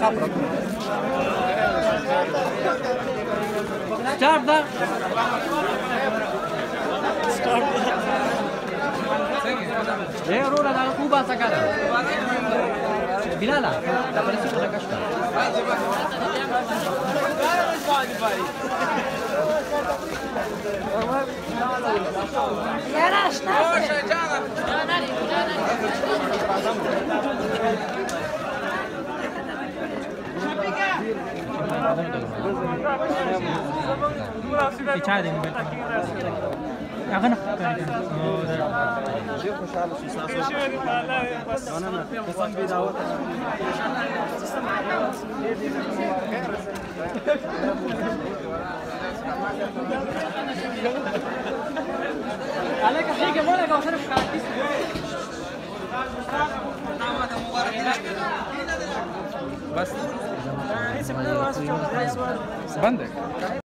Start ده ايه رولا da Cuba sacada Bilala la parece una casca يا راشنا Pichade ni betul. Akan ډېر خوشاله شو تاسو مننه قسم به دعوت عليك حاجه ولا كوثر في كارتيس بس بند